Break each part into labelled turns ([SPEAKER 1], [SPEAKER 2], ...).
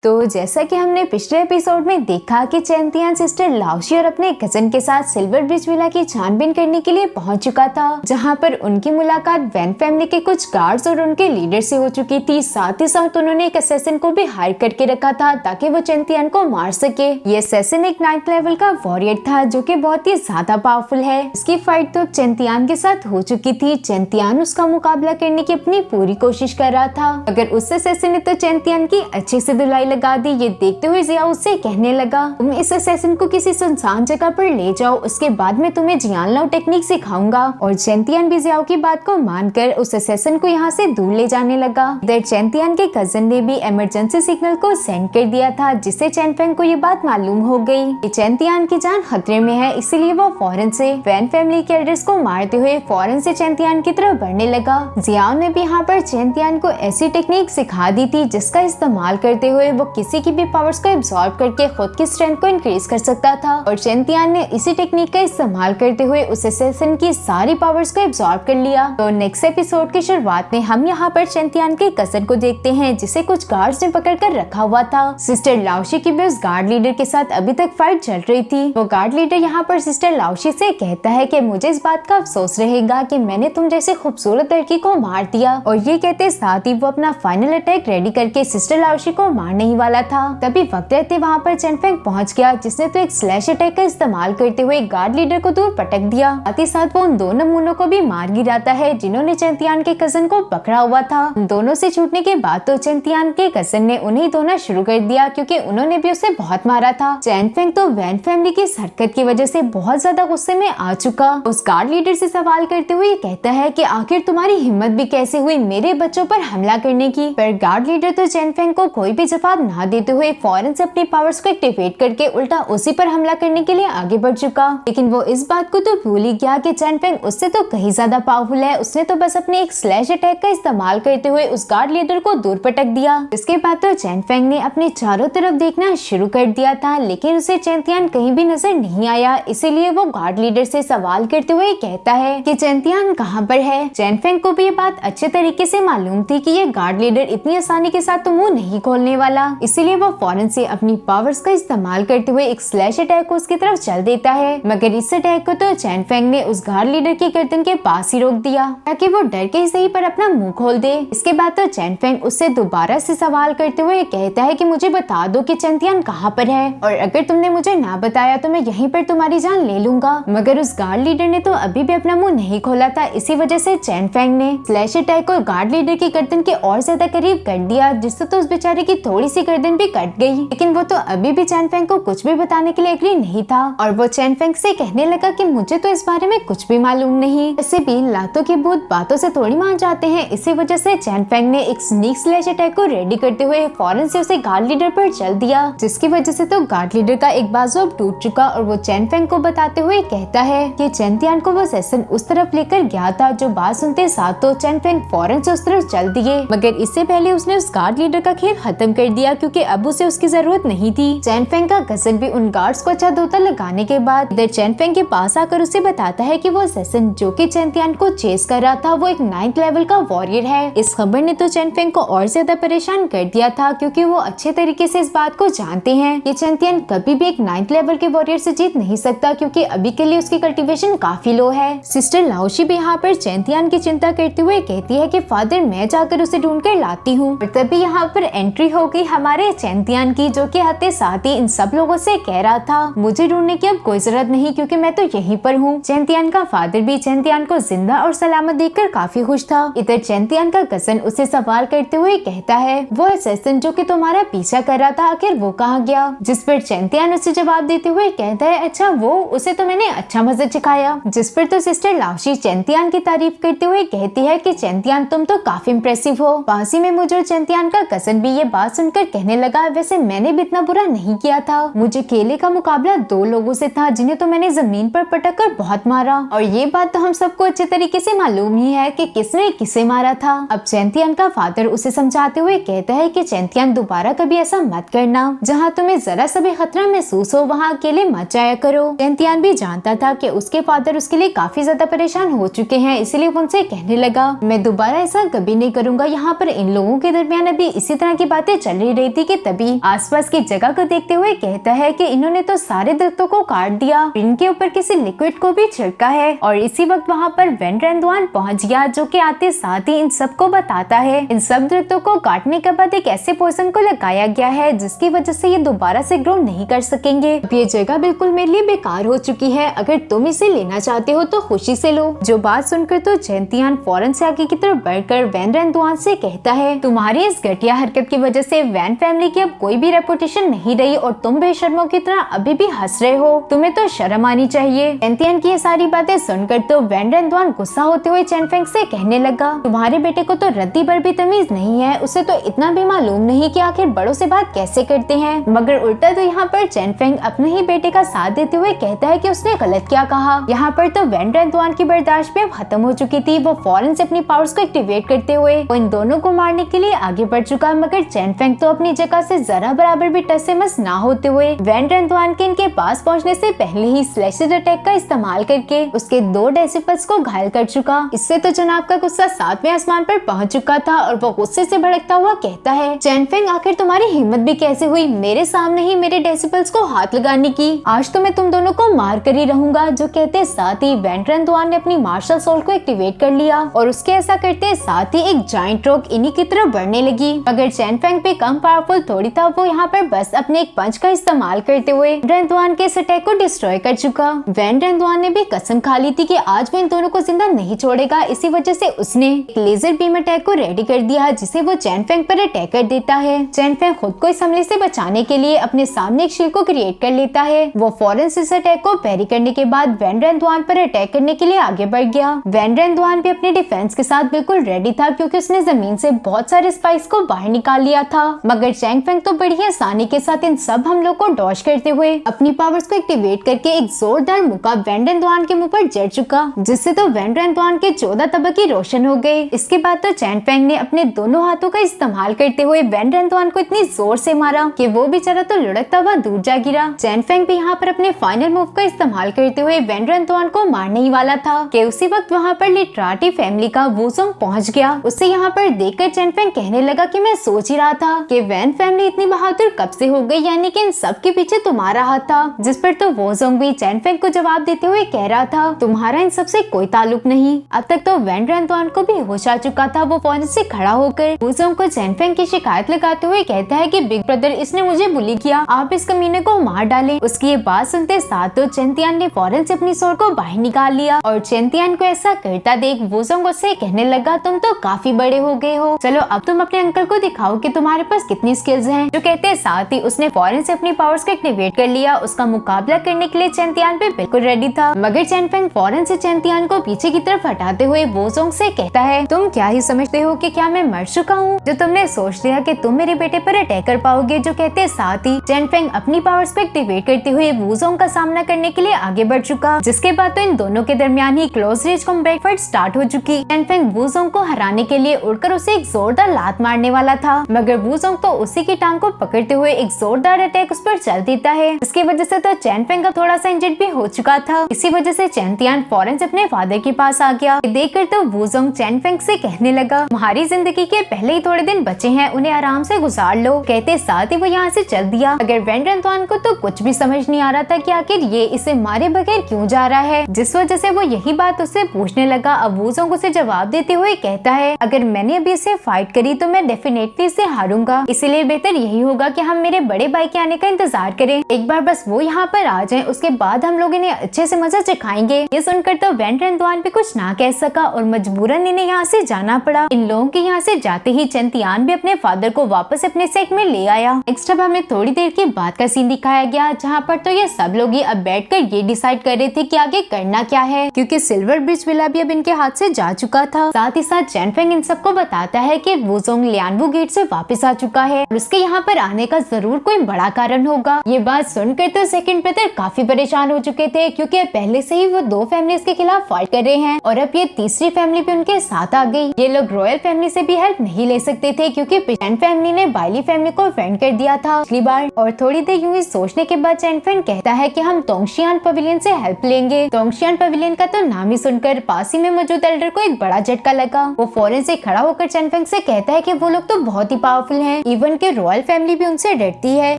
[SPEAKER 1] तो जैसा कि हमने पिछले एपिसोड में देखा कि चैंतियान सिस्टर लाओशी और अपने कजन के साथ सिल्वर ब्रिज विला की छानबीन करने के लिए पहुंच चुका था, जहां पर उनकी मुलाकात वैन फैमिली के कुछ गार्ड्स और उनके लीडर से हो चुकी थी। साथ ही साथ उन्होंने एक असैसिन को भी हायर करके रखा था ताकि वो चैंतियान को मार सके। ये असैसिन एक 9th लेवल का वॉरियर था जो कि बहुत ही ज्यादा पावरफुल है। इसकी फाइट तो चैंतियान के साथ हो चुकी थी। चैंतियान उसका मुकाबला करने की अपनी पूरी कोशिश कर रहा था, मगर उस असैसिन ने तो चैंतियान की अच्छे से धुलाई लगा दी। ये देखते हुए जियाओ उससे कहने लगा, तुम इस असैसिन को किसी सुनसान जगह पर ले जाओ, उसके बाद मैं तुम्हें जियान लाओ टेक्निक सिखाऊंगा। और चैंतियान भी जियाओ की बात को मानकर उस असैसिन को यहाँ से दूर ले जाने लगा। इधर चैंतियान के कजन ने भी इमरजेंसी सिग्नल को सेंड कर दिया था, जिससे चैनफेंग को ये बात मालूम हो गई कि चैंतियान की जान खतरे में है। इसीलिए वो फौरन से वैन फैमिली के एल्डर्स को मारते हुए फौरन से चैंतियान की तरफ बढ़ने लगा। जियाओ ने भी यहाँ पर चैंतियान को ऐसी टेक्निक सिखा दी थी जिसका इस्तेमाल करते हुए वो किसी की भी पावर्स को एब्सॉर्ब करके खुद की स्ट्रेंथ को इंक्रीज कर सकता था। और चैंतियान ने इसी टेक्निक का इस्तेमाल करते हुए उस असैसिन की सारी पावर्स को एब्सॉर्ब कर लिया। तो नेक्स्ट एपिसोड की शुरुआत में हम यहाँ पर चैंतियान के कजन को देखते हैं जिसे कुछ गार्ड्स ने पकड़ कर रखा हुआ था। सिस्टर लाओशी की भी उस गार्ड लीडर के साथ अभी तक फाइट चल रही थी। वो गार्ड लीडर यहाँ पर सिस्टर लाओशी से कहता है कि मुझे इस बात का अफसोस रहेगा कि मैंने तुम जैसे खूबसूरत लड़की को मार दिया। और ये कहते साथ ही वो अपना फाइनल अटैक रेडी करके सिस्टर लाओशी को मारने ही वाला था। तभी वक्त रहते वहाँ पर चैनफेंग पहुँच गया, जिसने तो एक स्लैश अटैक का इस्तेमाल करते हुए गार्ड लीडर को दूर पटक दिया। साथ ही साथ वो उन दो नमूनों को भी मार गिराता है जिन्होंने चैंतियान के कजन को पकड़ा हुआ था। दोनों से छूटने के बाद तो चैंतियान के कजन ने उन्हें धोना शुरू कर दिया क्योंकि उन्होंने भी उसे बहुत मारा था। चैनफेंग तो वैन फैमिली की इस हरकत की वजह से बहुत ज्यादा गुस्से में आ चुका। उस गार्ड लीडर से सवाल करते हुए कहता है कि आखिर तुम्हारी हिम्मत भी कैसे हुई मेरे बच्चों पर हमला करने की। पर गार्ड लीडर तो चैनफेंग को कोई भी जवाब ना देते हुए फौरन से अपनी पावर्स को एक्टिवेट करके उल्टा उसी पर हमला करने के लिए आगे बढ़ चुका। लेकिन वो इस बात को तो भूल ही गया कि चैनफेंग उससे तो कहीं ज्यादा पावरफुल है। उसने तो बस अपने एक स्लैश अटैक का इस्तेमाल करते हुए उस गार्ड लीडर को दूर पटक दिया। इसके बाद तो चैनफेंग ने अपने चारों तरफ देखना शुरू कर दिया था, लेकिन उसे चैंतियान कहीं भी नजर नहीं आया। इसीलिए वो गार्ड लीडर से सवाल करते हुए कहता है कि चैंतियान कहाँ पर है। चैनफेंग को भी ये बात अच्छे तरीके से मालूम थी कि ये गार्ड लीडर इतनी आसानी के साथ तो मुंह नहीं खोलने वाला। इसीलिए वो फौरन से अपनी पावर्स का इस्तेमाल करते हुए एक स्लैश अटैक को उसकी तरफ चल देता है। मगर इस अटैक को तो चैनफेंग ने उस गार्ड लीडर की गर्दन के पास ही रोक दिया ताकि वो डर के ही सही पर अपना मुंह खोल दे। इसके बाद तो चैनफेंग उससे दोबारा से सवाल करते हुए कहता है कि मुझे बता दो कि चैंतियान कहाँ पर है, और अगर तुमने मुझे ना बताया तो मैं यहीं पर तुम्हारी जान ले लूंगा। मगर उस गार्ड लीडर ने तो अभी भी अपना मुंह नहीं खोला था। इसी वजह से चैनफेंग ने स्लैश अटैक को गार्ड लीडर की गर्दन के और ज्यादा करीब कर दिया, जिससे तो उस बेचारे की थोड़ी सी गर्दन भी कट गई। लेकिन वो तो अभी भी चैनफेंग को कुछ भी बताने के लिए एग्री नहीं था। और वो चैनफेंग से कहने लगा कि मुझे तो इस बारे में कुछ भी मालूम नहीं। ऐसे भी लातों के भूत बातों से थोड़ी मान जाते हैं। इसी वजह से चैनफेंग ने एक स्नीक स्लैश अटैक को रेडी करते हुए फौरन से उसे गार्ड लीडर पर चल दिया, जिसकी वजह से तो गार्ड लीडर का एक बाजू अब टूट चुका। और वो चैनफेंग को बताते हुए कहता है कि चैंतियान को वो सेशन उस तरफ लेकर गया था। जो बात सुनते साथ तो चैनफेंग फौरन से उस तरफ चल दिए, मगर इससे पहले उसने उस गार्ड लीडर का खेल खत्म कर दिया क्योंकि अब उसे उसकी जरूरत नहीं थी। चैनफेंग का कजन भी उन गार्ड्स को अच्छा धोता लगाने के बाद इधर चैनफेंग के पास आकर उसे बताता है कि वो सेशन जो कि चैंतियान को चेस कर रहा था वो एक 9th लेवल का वॉरियर है। इस खबर ने तो चैनफेंग को और ज्यादा परेशान कर दिया था क्योंकि वो अच्छे तरीके से इस बात को जानते हैं कि चैंतियान कभी भी एक 9th लेवल के वॉरियर से जीत नहीं सकता क्योंकि अभी के लिए उसकी कल्टीवेशन काफी लो है। सिस्टर लाओशी भी यहाँ पर चैंतियान की चिंता करते हुए कहती है कि फादर मैं जाकर उसे ढूंढ कर लाती हूँ। तभी यहाँ पर एंट्री हो गई हमारे चैंतियान की, जो कि आते साथ ही इन सब लोगों से कह रहा था मुझे ढूंढने की अब कोई जरूरत नहीं क्योंकि मैं तो यहीं पर हूँ। चैंतियान का फादर भी चैंतियान को जिंदा और सलामत देखकर काफी खुश था। इधर चैंतियान का कजन उसे सवाल करते हुए कहता है वो असैसिन जो कि तुम्हारा पीछा कर रहा था आखिर वो कहाँ गया। जिस पर चैंतियान उसे जवाब देते हुए कहता है अच्छा वो उसे तो मैंने अच्छा मजा सिखाया। जिस पर तो सिस्टर लाओशी चैंतियान की तारीफ करते हुए कहती है कि चैंतियान तुम तो काफी इम्प्रेसिव हो। पासी में मुझे चैंतियान का कजन भी ये बात सुनकर कहने लगा वैसे मैंने भी इतना बुरा नहीं किया था। मुझे खेले का मुकाबला 2 लोगों से था जिन्हें तो मैंने जमीन पर पटक कर बहुत मारा, और ये बात तो हम सबको अच्छे तरीके से मालूम ही है कि किसने किसे मारा था। अब चैंतियान का फादर उसे समझाते हुए कहता है कि चैंतियान दोबारा कभी ऐसा मत करना, जहाँ तुम्हें जरा सा भी खतरा महसूस हो वहाँ अकेले मत जाया करो। चैंतियान भी जानता था कि उसके फादर उसके लिए काफी ज्यादा परेशान हो चुके हैं, इसलिए उनसे कहने लगा मैं दोबारा ऐसा कभी नहीं करूँगा। यहाँ पर इन लोगों के दरमियान अभी इसी तरह की बातें चल रही ही रही थी कि तभी आसपास की जगह को देखते हुए कहता है कि इन्होंने तो सारे दरख्तों को काट दिया, इनके ऊपर किसी लिक्विड को भी छिड़का है। और इसी वक्त वहाँ पर वेन रेनदुआन पहुँच गया, जो कि आते साथ ही इन सबको बताता है इन सब दरख्तों को काटने के बाद एक ऐसे पॉइजन को लगाया गया है जिसकी वजह से ये दोबारा से ग्रो नहीं कर सकेंगे। अब ये जगह बिल्कुल मेरे लिए बेकार हो चुकी है, अगर तुम इसे लेना चाहते हो तो खुशी से लो। जो बात सुनकर तो चैंतियान फौरन से आगे की तरफ बढ़कर वेन रेनदुआन से कहता है, तुम्हारी इस घटिया हरकत की वजह से वैन फैमिली की अब कोई भी रेपुटेशन नहीं रही और तुम बेशर्मों की तरह अभी भी हंस रहे हो, तुम्हें तो शर्म आनी चाहिए। चैंतियान की ये सारी बातें सुनकर तो वेन रेनदुआन गुस्सा होते हुए चैनफेंग से कहने लगा, तुम्हारे बेटे को तो रत्ती भर भी तमीज नहीं है, उसे तो इतना भी मालूम नहीं कि आखिर बड़ों से बात कैसे करते हैं। मगर उल्टा तो यहाँ पर चैनफेंग अपने ही बेटे का साथ देते हुए कहता है कि उसने गलत क्या कहा। यहाँ पर तो वेन रेनदुआन की बर्दाश्त भी अब खत्म हो चुकी थी। वो फौरन से अपनी पावर्स को एक्टिवेट करते हुए वो इन दोनों को मारने के लिए आगे बढ़ चुका, मगर चैनफेंग तो अपनी जगह से जरा बराबर भी टस से मस ना होते हुए वेन रेनदुआन के इनके पास पहुँचने से पहले ही स्लैशर अटैक का इस्तेमाल करके उसके 2 डेसिबल्स को घायल कर चुका। इससे तो जनाब का गुस्सा 7वें आसमान पर पहुंच चुका था और वो गुस्से से भड़कता हुआ कहता है, चैनफेंग आखिर तुम्हारी हिम्मत भी कैसे हुई मेरे सामने ही मेरे डेसिबल्स को हाथ लगाने की, आज तो मैं तुम दोनों को मार कर ही रहूंगा। जो कहते साथ ही वेन रेनदुआन ने अपनी मार्शल सोल को एक्टिवेट कर लिया और उसके ऐसा करते साथ ही एक जाइंट रॉक इन्हीं की तरफ बढ़ने लगी। अगर चैनफेंग पे कम पावरफुल थोड़ी था, वो यहाँ पर बस अपने एक पंच का इस्तेमाल करते हुए रेनदुआन के इस अटैक को डिस्ट्रॉय कर चुका। वेन रेनदुआन ने भी कसम खा ली थी कि आज वो इन दोनों को जिंदा नहीं छोड़ेगा, इसी वजह से उसने एक लेजर बीम अटैक को रेडी कर दिया जिसे वो चैनफेंग पर अटैक कर देता है। चैनफेंग खुद को इस हमले से बचाने के लिए अपने सामने एक शील्ड को क्रिएट कर लेता है। वो फौरन से इस अटैक को पैरी करने के बाद वेन रेनदुआन पर अटैक करने के लिए आगे बढ़ गया। वेन रेनदुआन भी अपने डिफेंस के साथ बिल्कुल रेडी था क्योंकि उसने जमीन से बहुत सारे स्पाइस को बाहर निकाल लिया था। मगर चैनफेंग तो बड़ी आसानी के साथ इन सब हमलों को डॉज करते हुए अपनी पावर्स को एक्टिवेट करके एक जोरदार मुक्का वेन रेनदुआन के मुंह पर जड़ चुका, जिससे तो वेन रेनदुआन के 14 तबके रोशन हो गए। इसके बाद तो चैनफेंग ने अपने दोनों हाथों का इस्तेमाल करते हुए वेन रेनदुआन को इतनी जोर से मारा कि वो बेचारा तो लुढ़कता हुआ दूर जा गिरा। चैनफेंग भी यहाँ पर अपने फाइनल मूव का इस्तेमाल करते हुए वेन रेनदुआन को मारने ही वाला था कि उसी वक्त वहाँ पर लिटराटी फैमिली का वूजोंग पहुँच गया। उसे यहाँ पर देखकर चैनफेंग कहने लगा कि मैं सोच ही रहा था कि वैन फैमिली इतनी बहादुर कब से हो गई, यानी कि इन सब के पीछे तुम्हारा हाथ था। जिस पर तो वूजोंग भी चैनफेंग को जवाब देते हुए कह रहा था, तुम्हारा इन सब से कोई ताल्लुक नहीं। अब तक तो वेन रेनदुआन को भी होश आ चुका था। वो फौरन से खड़ा होकर वूजोंग को चैनफेंग की शिकायत लगाते हुए कहता है कि बिग ब्रदर इसने मुझे बुली किया, आप इस कमीने को मार डालें। उसकी ये बात सुनते साथ तो चैंतियान ने फौरन से अपनी सोर को बाहर निकाल लिया और चैंतियान को ऐसा करता देख वूजोंग उससे कहने लगा, तुम तो काफी बड़े हो गए हो, चलो अब तुम अपने अंकल को दिखाओ कि तुम्हारे पास कितनी स्किल्स हैं। जो कहते साथ ही उसने फौरन से अपनी पावर्स को एक्टिवेट कर लिया। उसका मुकाबला करने के लिए चैंतियान पे बिल्कुल रेडी था, मगर चैनफेंग फौरन से चैंतियान को पीछे की तरफ हटाते हुए वूजोंग से कहता है, तुम क्या ही समझते हो कि क्या मैं मर चुका हूँ जो तुमने सोच लिया कि तुम मेरे बेटे पर अटैक कर पाओगे। जो कहते साथ ही चैनफेंग अपनी पावर्स को एक्टिवेट करते हुए वूजोंग का सामना करने के लिए आगे बढ़ चुका, जिसके बाद तो इन दोनों के दरमियान ही close range combat fight start हो चुकी। चैनफेंग वूजोंग को हराने के लिए उड़कर उसे एक जोरदार लात मारने वाला था, मगर वूजोंग तो उसी की टांग को पकड़ते हुए एक जोरदार अटैक उस पर चल देता है। इसकी वजह से तो चैनफेंग अब थोड़ा सा इंजर्ड भी हो चुका था। इसी वजह से चैंतियान फौरन से अपने फादर के पास आ गया। देखकर तो वूजोंग चैनफेंग से कहने लगा, तुम्हारी जिंदगी के पहले ही थोड़े दिन बचे हैं, उन्हें आराम से गुजार लो। कहते साथ ही वो यहाँ से चल दिया। अगर वेन रेनदुआन को तो कुछ भी समझ नहीं आ रहा था कि आखिर ये इसे मारे बगैर क्यों जा रहा है, जिस वजह से वो यही बात उससे पूछने लगा। अब वूजोंग उसे जवाब देते हुए कहता है, अगर मैंने अभी इसे फाइट करी तो मैं डेफिनेटली इसे हारूंगा, इसलिए बेहतर यही होगा कि हम मेरे बड़े भाई के आने का इंतजार करें। एक बार बस वो यहाँ पर आ जाएं, उसके बाद हम लोग इन्हें अच्छे से मजा चखाएंगे। ये सुनकर तो वेन रेनदुआन भी कुछ ना कह सका और मजबूरन इन्हें यहाँ से जाना पड़ा। इन लोगों के यहाँ से जाते ही चैंतियान भी अपने फादर को वापस अपने सेट में ले आया। नेक्स्ट अब हमें थोड़ी देर के बाद का सीन दिखाया गया, जहाँ पर तो ये सब लोग ही अब बैठकर ये डिसाइड कर रहे थे कि आगे करना क्या है, क्योंकि सिल्वर ब्रिज विला भी अब इनके हाथ से जा चुका था। साथ ही साथ चैनफेंग इन सबको बताता है कि वूजोंग लियानवू गेट से वापस आ चुका है और उसके यहाँ पर आने का जरूर कोई बड़ा कारण होगा। ये बात सुनकर तो सेकंड ब्रदर काफी परेशान हो चुके थे, क्योंकि पहले से ही वो 2 फैमिलीज के खिलाफ फाइट कर रहे हैं और अब ये तीसरी फैमिली भी उनके साथ आ गई। ये लोग रॉयल फैमिली से भी हेल्प नहीं ले सकते थे, क्योंकि चैन फैमिली ने बाइली फैमिली को फेंड कर दिया था पिछली बार। और थोड़ी देर यूं ही सोचने के बाद चैनफेंग कहता है कि हम तोंगशियान पवेलियन से हेल्प लेंगे। तोंगशियान पवेलियन का तो नाम ही सुनकर पास ही में मौजूद एल्डर को एक बड़ा झटका लगा। वो फौरन से खड़ा होकर चैनफेंग से कहता है कि वो लोग तो बहुत ही पावरफुल हैं, हैं। इवन के रॉयल फैमिली भी उनसे डरती है,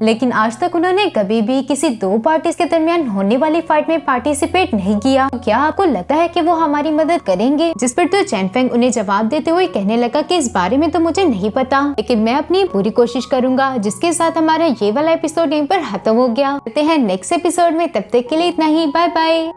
[SPEAKER 1] लेकिन आज तक उन्होंने कभी भी किसी दो पार्टीज के दरमियान होने वाली फाइट में पार्टिसिपेट नहीं किया। क्या आपको लगता है कि वो हमारी मदद करेंगे? जिस पर तो चैन फेंग उन्हें जवाब देते हुए कहने लगा कि इस बारे में तो मुझे नहीं पता, लेकिन मैं अपनी पूरी कोशिश करूंगा। जिसके साथ हमारा ये वाला एपिसोड यहीं पर खत्म हो गया। मिलते हैं नेक्स्ट एपिसोड में, तब तक के लिए इतना ही। Bye bye.